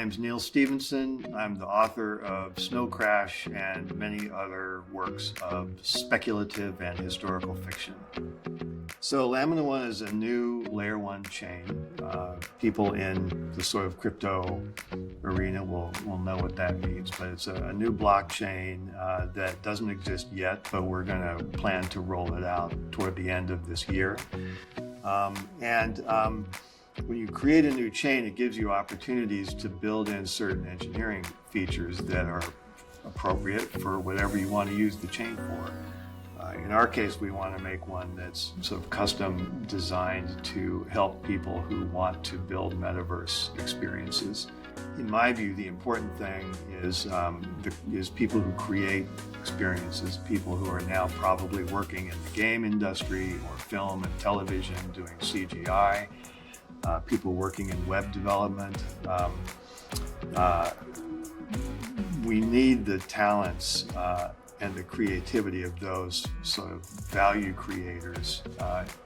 name's Neal Stephenson. I'm the author of Snow Crash and many other works of speculative and historical fiction. So Lamina 1 is a new layer 1 chain. People in the sort of crypto arena will know what that means, but it's a new blockchain that doesn't exist yet, but we're going to plan to roll it out toward the end of this year. When you create a new chain, it gives you opportunities to build in certain engineering features that are appropriate for whatever you want to use the chain for. In our case, we want to make one that's sort of custom designed to help people who want to build metaverse experiences. In my view, the important thing is people who create experiences, people who are now probably working in the game industry or film and television doing CGI, people working in web development. We need the talents and the creativity of those sort of value creators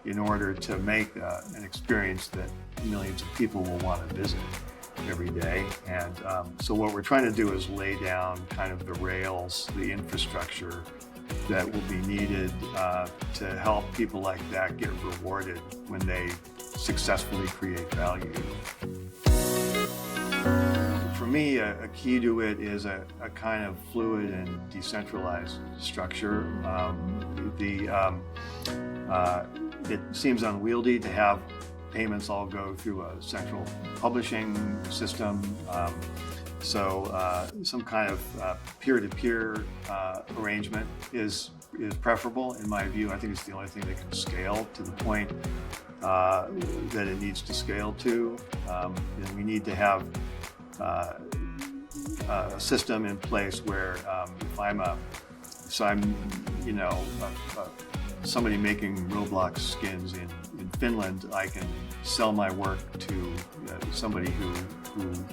in order to make an experience that millions of people will want to visit every day. And so what we're trying to do is lay down kind of the rails, the infrastructure that will be needed to help people like that get rewarded when they successfully create value. For me, a key to it is a kind of fluid and decentralized structure. It seems unwieldy to have payments all go through a central publishing system. So some kind of peer-to-peer arrangement is preferable in my view. I think it's the only thing that can scale to the point that it needs to scale to. And we need to have a system in place where if I'm somebody making Roblox skins in Finland, I can sell my work to somebody who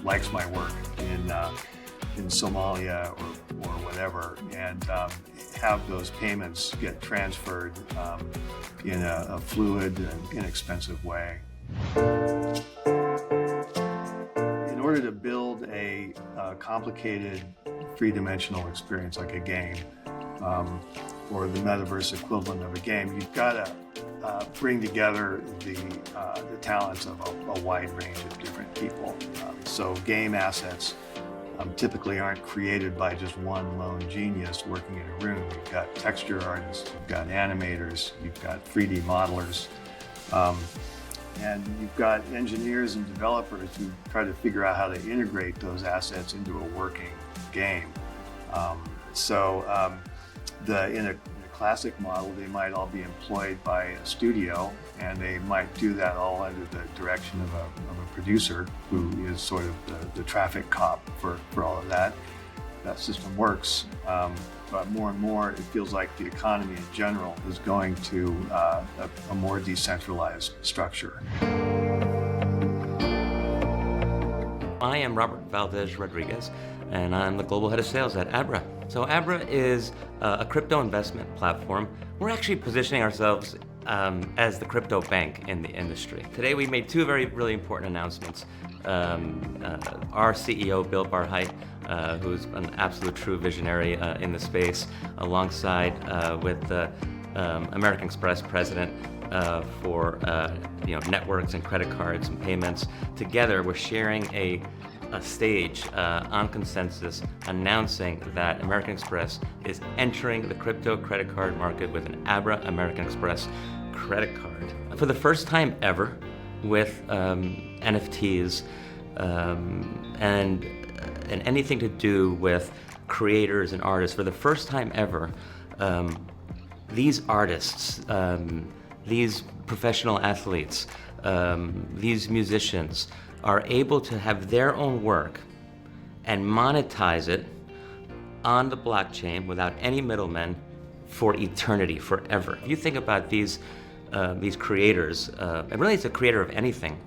likes my work in Somalia or whatever, and have those payments get transferred in a fluid and inexpensive way. In order to build a complicated three-dimensional experience like a game, or the metaverse equivalent of a game, you've got to bring together the talents of a wide range of different people. So game assets typically aren't created by just one lone genius working in a room. You've got texture artists, you've got animators, you've got 3D modelers, and you've got engineers and developers who try to figure out how to integrate those assets into a working game. In a classic model, they might all be employed by a studio, and they might do that all under the direction of a producer who is sort of the traffic cop for all of that. That system works, but more and more it feels like the economy in general is going to a more decentralized structure. I am Robert Valdez-Rodriguez, and I'm the global head of sales at Abra. So Abra is a crypto investment platform. We're actually positioning ourselves as the crypto bank in the industry. Today we made two really important announcements. Our CEO, Bill Barheit, who's an absolute true visionary in the space, alongside with the American Express president for networks and credit cards and payments. Together, we're sharing a stage on Consensus announcing that American Express is entering the crypto credit card market with an Abra American Express credit card. For the first time ever, with NFTs and anything to do with creators and artists, for the first time ever, these artists, these professional athletes, these musicians are able to have their own work and monetize it on the blockchain without any middlemen for eternity, forever. If you think about these creators, and really it's a creator of anything,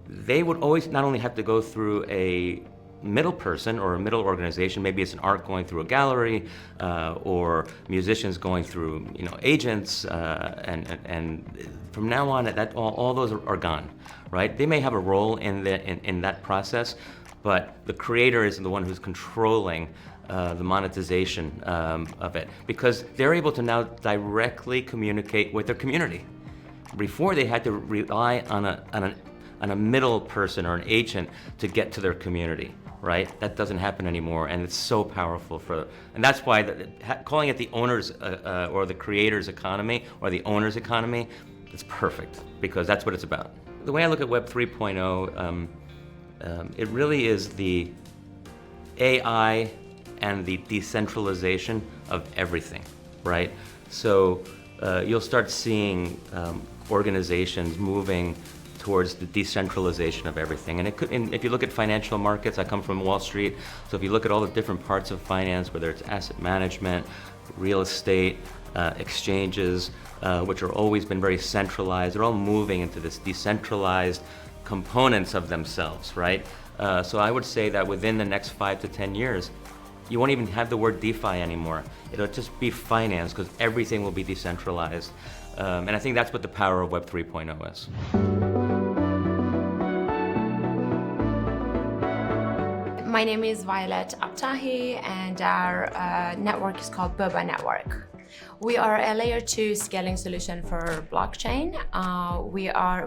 they would always not only have to go through a middle person or a middle organization, maybe it's an art going through a gallery, or musicians going through agents, and from now on, all those are gone, right? They may have a role in that process, but the creator is the one who's controlling the monetization of it, because they're able to now directly communicate with their community. Before, they had to rely on a middle person or an agent to get to their community, right? That doesn't happen anymore, and it's so powerful and that's why calling it the owner's or the creator's economy or the owner's economy, it's perfect, because that's what it's about. The way I look at Web 3.0, it really is the AI and the decentralization of everything, right? So you'll start seeing organizations moving towards the decentralization of everything. And if you look at financial markets, I come from Wall Street, so if you look at all the different parts of finance, whether it's asset management, real estate, exchanges, which are always been very centralized, they're all moving into this decentralized components of themselves, right? So I would say that within the next 5 to 10 years, you won't even have the word DeFi anymore. It'll just be finance, because everything will be decentralized. And I think that's what the power of Web 3.0 is. My name is Violet Abtahi, and our network is called Boba Network. We are a layer 2 scaling solution for blockchain.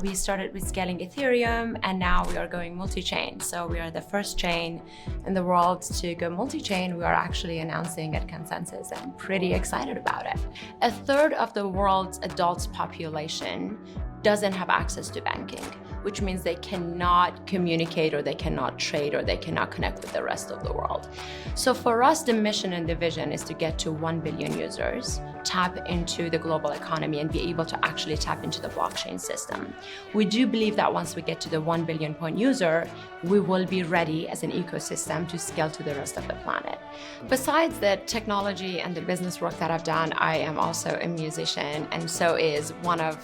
We started with scaling Ethereum, and now we are going multi-chain. So we are the first chain in the world to go multi-chain. We are actually announcing at Consensus. I'm pretty excited about it. A third of the world's adult population doesn't have access to banking, which means they cannot communicate, or they cannot trade, or they cannot connect with the rest of the world. So for us, the mission and the vision is to get to 1 billion users, tap into the global economy, and be able to actually tap into the blockchain system. We do believe that once we get to the 1 billion point user, we will be ready as an ecosystem to scale to the rest of the planet. Besides the technology and the business work that I've done, I am also a musician, and so is one of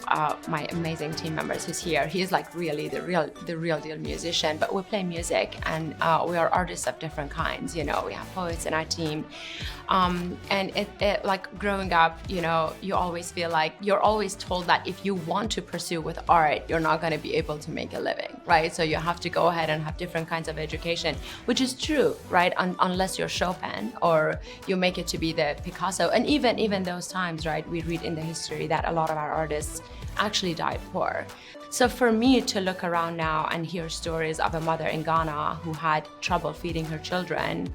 my amazing team members who's here. He is like really the real deal musician, but we play music, and we are artists of different kinds. You know, we have poets in our team, and it like growing up, you know, you always feel like you're always told that if you want to pursue with art, you're not going to be able to make a living, right? So you have to go ahead and have different kinds of education, which is true, right? Unless you're Chopin or you make it to be the Picasso, and even those times, right? We read in the history that a lot of our artists actually died poor. So for me to look around now and hear stories of a mother in Ghana who had trouble feeding her children,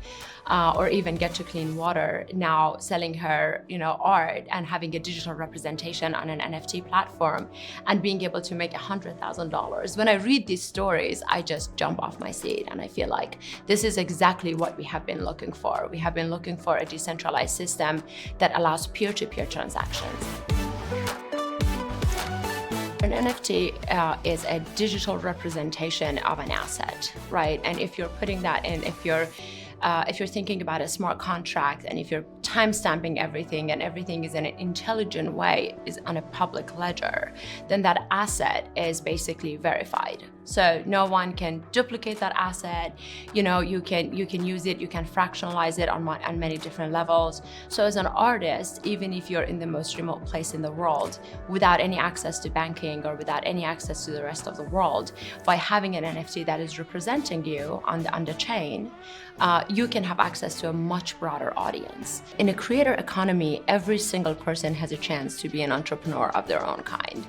or even get to clean water, now selling her, you know, art and having a digital representation on an NFT platform and being able to make $100,000. When I read these stories, I just jump off my seat, and I feel like this is exactly what we have been looking for. We have been looking for a decentralized system that allows peer-to-peer transactions. An NFT is a digital representation of an asset, right? And if you're putting that in, if you're thinking about a smart contract, and if you're timestamping everything and everything is in an intelligent way, is on a public ledger, then that asset is basically verified. So no one can duplicate that asset. You know, you can use it, you can fractionalize it on many different levels. So as an artist, even if you're in the most remote place in the world, without any access to banking or without any access to the rest of the world, by having an NFT that is representing you on the chain, you can have access to a much broader audience. In a creator economy, every single person has a chance to be an entrepreneur of their own kind.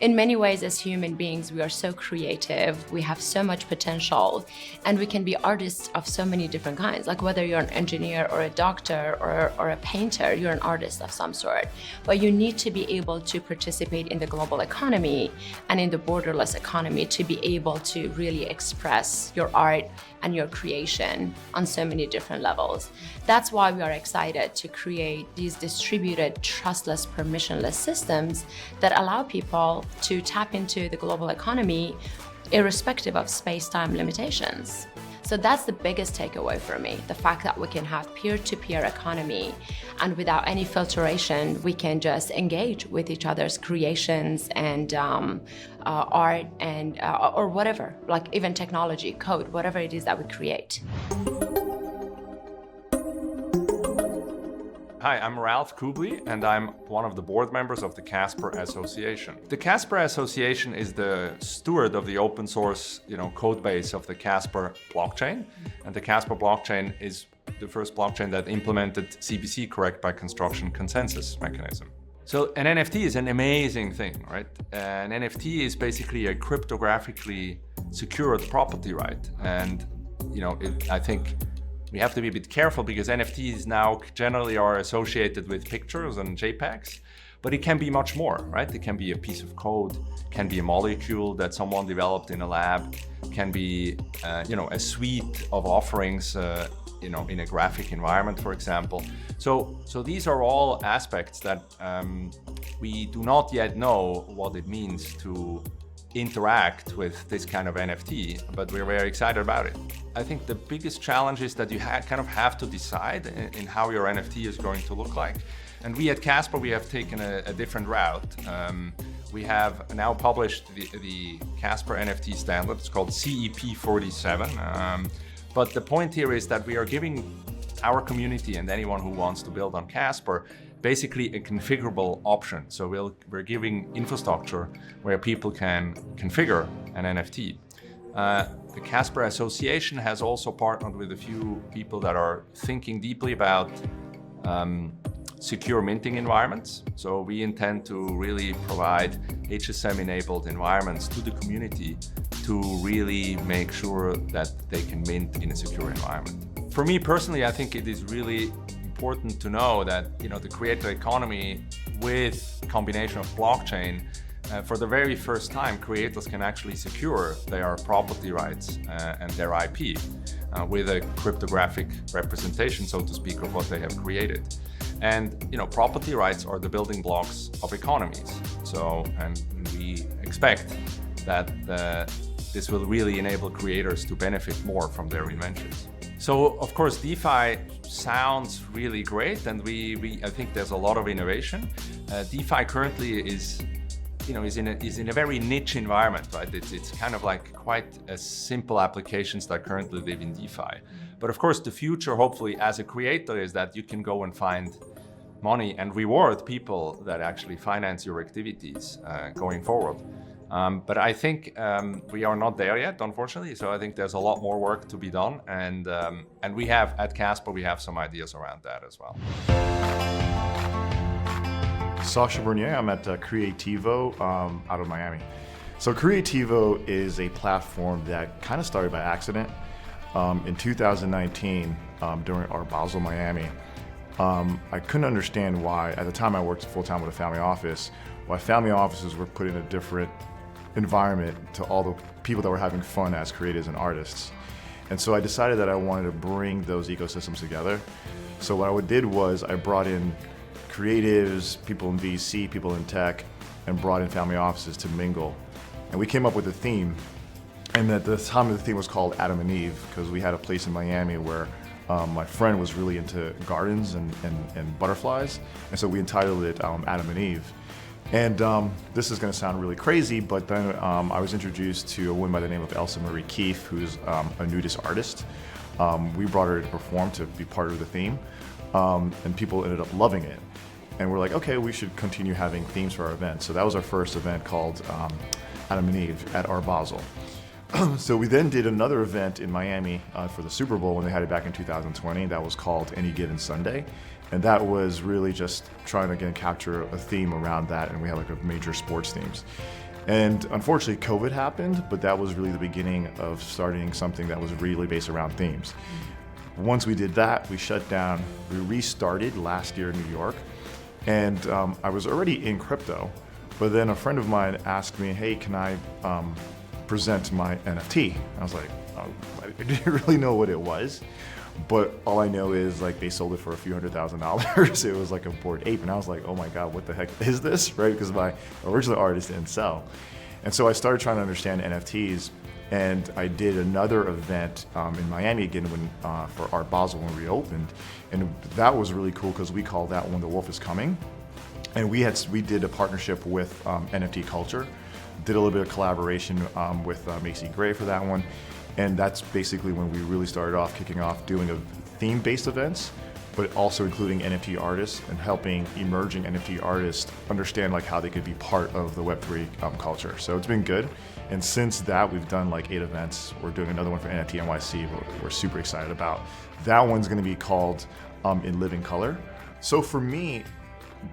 In many ways, as human beings, we are so creative, we have so much potential, and we can be artists of so many different kinds. Like whether you're an engineer or a doctor or a painter, you're an artist of some sort. But you need to be able to participate in the global economy and in the borderless economy to be able to really express your art and your creation on so many different levels. That's why we are excited to create these distributed, trustless, permissionless systems that allow people to tap into the global economy irrespective of space-time limitations. So that's the biggest takeaway for me, the fact that we can have peer-to-peer economy, and without any filtration, we can just engage with each other's creations and art and or whatever, like even technology, code, whatever it is that we create. Hi, I'm Ralf Kubli, and I'm one of the board members of the Casper Association. The Casper Association is the steward of the open source, code base of the Casper blockchain, and the Casper blockchain is the first blockchain that implemented CBC, correct by construction consensus mechanism. So an NFT is an amazing thing, right? An NFT is basically a cryptographically secured property right, and I think we have to be a bit careful because NFTs now generally are associated with pictures and JPEGs, but it can be much more, right? It can be a piece of code, can be a molecule that someone developed in a lab, can be, a suite of offerings, in a graphic environment, for example. So these are all aspects that we do not yet know what it means to interact with this kind of NFT, but we're very excited about it. I think the biggest challenge is that you kind of have to decide in how your NFT is going to look like. And we at Casper, we have taken a different route. We have now published the Casper NFT standard. It's called CEP 47. But the point here is that we are giving our community and anyone who wants to build on Casper basically a configurable option. So we're giving infrastructure where people can configure an NFT. The Casper Association has also partnered with a few people that are thinking deeply about secure minting environments. So we intend to really provide HSM-enabled environments to the community to really make sure that they can mint in a secure environment. For me personally, I think it is really important to know that the creator economy with combination of blockchain, for the very first time, creators can actually secure their property rights and their IP with a cryptographic representation, so to speak, of what they have created. And property rights are the building blocks of economies. And we expect that this will really enable creators to benefit more from their inventions. So of course, DeFi sounds really great, and I think there's a lot of innovation. DeFi currently is in a very niche environment, right? It's kind of like quite a simple applications that currently live in DeFi. But of course, the future, hopefully, as a creator, is that you can go and find money and reward people that actually finance your activities going forward. But I think we are not there yet, unfortunately. So I think there's a lot more work to be done, and we have at Casper some ideas around that as well. Sasha, I'm at Creativo out of Miami. So Creativo is a platform that kind of started by accident. In 2019, during our Basel, Miami, I couldn't understand why, at the time I worked full-time with a family office, why family offices were put in a different environment to all the people that were having fun as creatives and artists. And so I decided that I wanted to bring those ecosystems together. So what I did was I brought in creatives, people in VC, people in tech, and brought in family offices to mingle. And we came up with a theme. And at the time, the theme was called Adam and Eve, because we had a place in Miami where my friend was really into gardens and butterflies. And so we entitled it Adam and Eve. And this is going to sound really crazy, but then I was introduced to a woman by the name of Elsa Marie Keefe, who's a nudist artist. We brought her to perform to be part of the theme, and people ended up loving it. And we're like, okay, we should continue having themes for our events. So that was our first event called Adam and Eve at our Basel. So we then did another event in Miami for the Super Bowl when they had it back in 2020. That was called Any Given Sunday. And that was really just trying to, again, capture a theme around that. And we had like a major sports themes. And unfortunately, COVID happened, but that was really the beginning of starting something that was really based around themes. Once we did that, we shut down. We restarted last year in New York. And I was already in crypto, but then a friend of mine asked me, hey, can I present my NFT? I was like, oh, I didn't really know what it was, but all I know is like they sold it for a few $100,000. It was like a Bored Ape, and I was like, oh my God, what the heck is this, right? Because my original artist didn't sell. And so I started trying to understand NFTs, and I did another event in Miami again for Art Basel when we reopened, and that was really cool because we called that one The Wolf is Coming. And we did a partnership with NFT Culture, did a little bit of collaboration with Macy Gray for that one. And that's basically when we really started off, kicking off doing theme-based events, but also including NFT artists and helping emerging NFT artists understand like how they could be part of the Web3 culture. So it's been good. And since that, we've done like 8 events. We're doing another one for NFT NYC. We're super excited about. That one's going to be called In Living Color. So for me,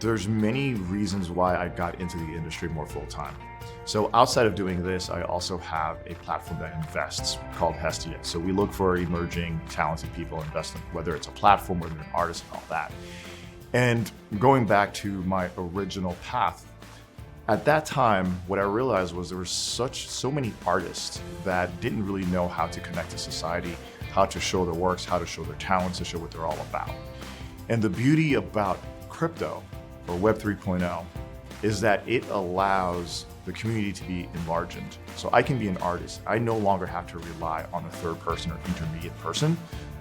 there's many reasons why I got into the industry more full time. So outside of doing this, I also have a platform that invests called Hestia. So we look for emerging, talented people investing, whether it's a platform, whether they're an artist and all that. And going back to my original path, at that time, what I realized was there were so many artists that didn't really know how to connect to society, how to show their works, how to show their talents, to show what they're all about. And the beauty about crypto, or Web 3.0, is that it allows the community to be enlarged. So I can be an artist. I no longer have to rely on a third person or intermediate person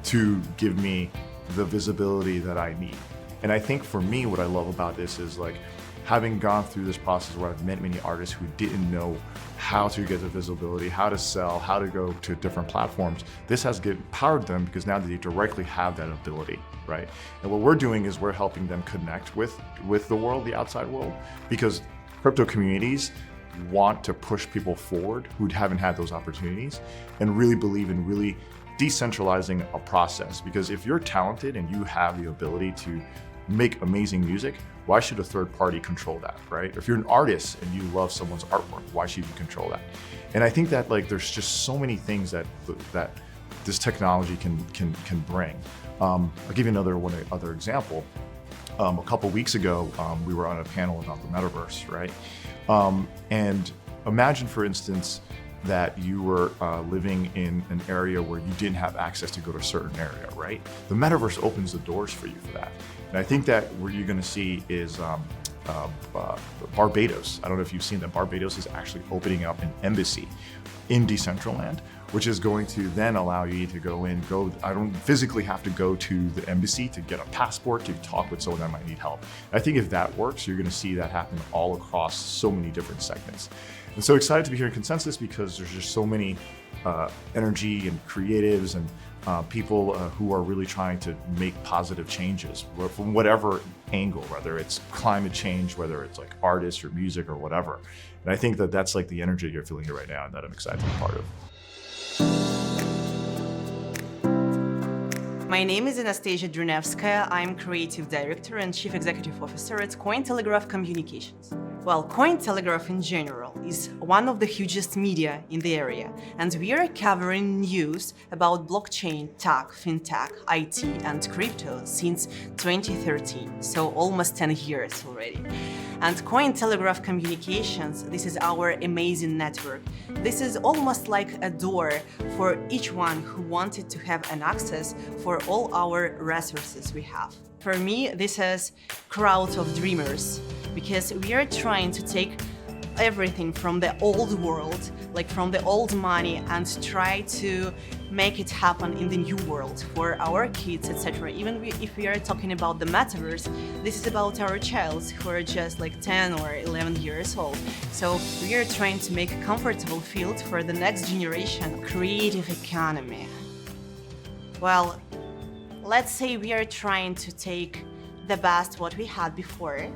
to give me the visibility that I need. And I think for me, what I love about this is like having gone through this process where I've met many artists who didn't know how to get the visibility, how to sell, how to go to different platforms. This has empowered them because now they directly have that ability, right? And what we're doing is we're helping them connect with the world, the outside world, because crypto communities want to push people forward who haven't had those opportunities and really believe in really decentralizing a process. Because if you're talented and you have the ability to make amazing music, why should a third party control that, right? If you're an artist and you love someone's artwork, why should you control that? And I think that like there's just so many things that this technology can bring. I'll give you another example. A couple weeks ago, we were on a panel about the metaverse, right? And imagine, for instance, that you were living in an area where you didn't have access to go to a certain area, right? The metaverse opens the doors for you for that. And I think that what you're gonna see is Barbados. I don't know if you've seen that Barbados is actually opening up an embassy in Decentraland, which is going to then allow you to I don't physically have to go to the embassy to get a passport, to talk with someone that might need help. I think if that works, you're gonna see that happen all across so many different segments. And so excited to be here in Consensus because there's just so many energy and creatives and people who are really trying to make positive changes from whatever angle, whether it's climate change, whether it's like artists or music or whatever. And I think that that's like the energy you're feeling here right now and that I'm excited to be part of. My name is Anastasia Drinevskaya. I'm Creative Director and Chief Executive Officer at Cointelegraph Communications. Well, Cointelegraph in general is one of the hugest media in the area, and we are covering news about blockchain, tech, fintech, IT, and crypto since 2013, so almost 10 years already. And Cointelegraph Communications, this is our amazing network. This is almost like a door for each one who wanted to have an access for all our resources we have. For me, this is crowd of dreamers, because we are trying to take everything from the old world, like from the old money, and try to make it happen in the new world for our kids, etc. Even if we are talking about the metaverse, this is about our child who are just like 10 or 11 years old. So we are trying to make a comfortable field for the next generation. Creative economy. Well, let's say we are trying to take the best what we had before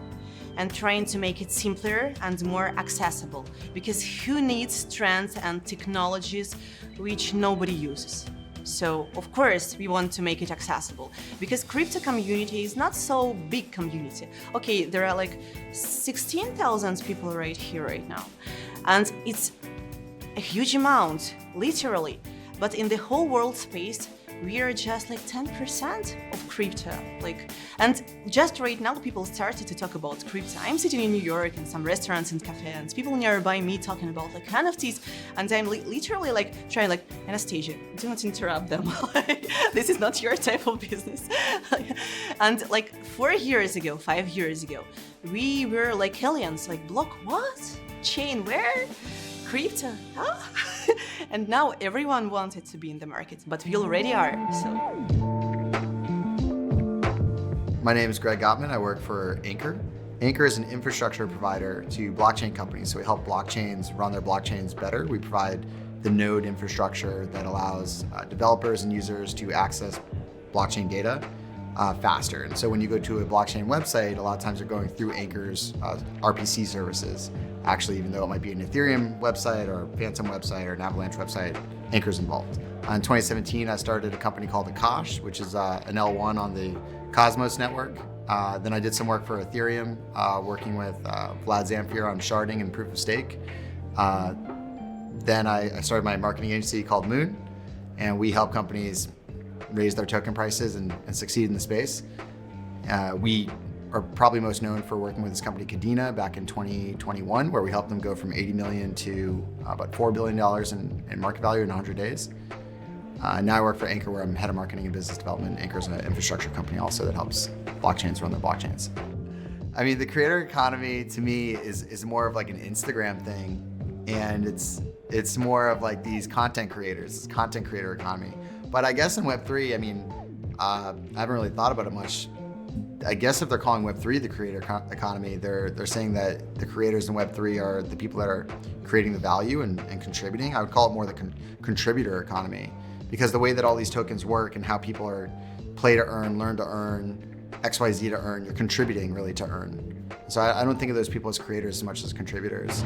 and trying to make it simpler and more accessible, because who needs trends and technologies which nobody uses? So of course we want to make it accessible, because crypto community is not so big community. Okay, there are like 16,000 people right here right now, and it's a huge amount, literally. But in the whole world space, we are just like 10% of crypto. And just right now, people started to talk about crypto. I'm sitting in New York in some restaurants and cafes, and people nearby me talking about like NFTs, and I'm literally like trying like, Anastasia, do not interrupt them. This is not your type of business. And like 5 years ago, we were like aliens, like block what? Chain where? Crypto, huh? And now everyone wanted to be in the market, but we already are, so. My name is Greg Gopman. I work for Ankr. Ankr is an infrastructure provider to blockchain companies. So we help blockchains run their blockchains better. We provide the node infrastructure that allows developers and users to access blockchain data faster. And so when you go to a blockchain website, a lot of times you're going through Ankr's RPC services. Actually, even though it might be an Ethereum website or a Phantom website or an Avalanche website, Ankr's involved. In 2017, I started a company called Akash, which is an L1 on the Cosmos network. Then I did some work for Ethereum, working with Vlad Zamfir on sharding and proof of stake. Then I started my marketing agency called Moon, and we help companies raise their token prices and succeed in the space. We are probably most known for working with this company Kadena back in 2021, where we helped them go from 80 million to about $4 billion in market value in 100 days. Now I work for Ankr, where I'm head of marketing and business development. Ankr is an infrastructure company also that helps blockchains run their blockchains. I mean, the creator economy to me is more of like an Instagram thing, and it's more of like these content creators, this content creator economy. But I guess in Web3, I mean, I haven't really thought about it much. I guess if they're calling Web3 the creator economy, they're saying that the creators in Web3 are the people that are creating the value and contributing. I would call it more the contributor economy, because the way that all these tokens work and how people are play to earn, learn to earn, XYZ to earn, you're contributing really to earn. So I don't think of those people as creators as much as contributors.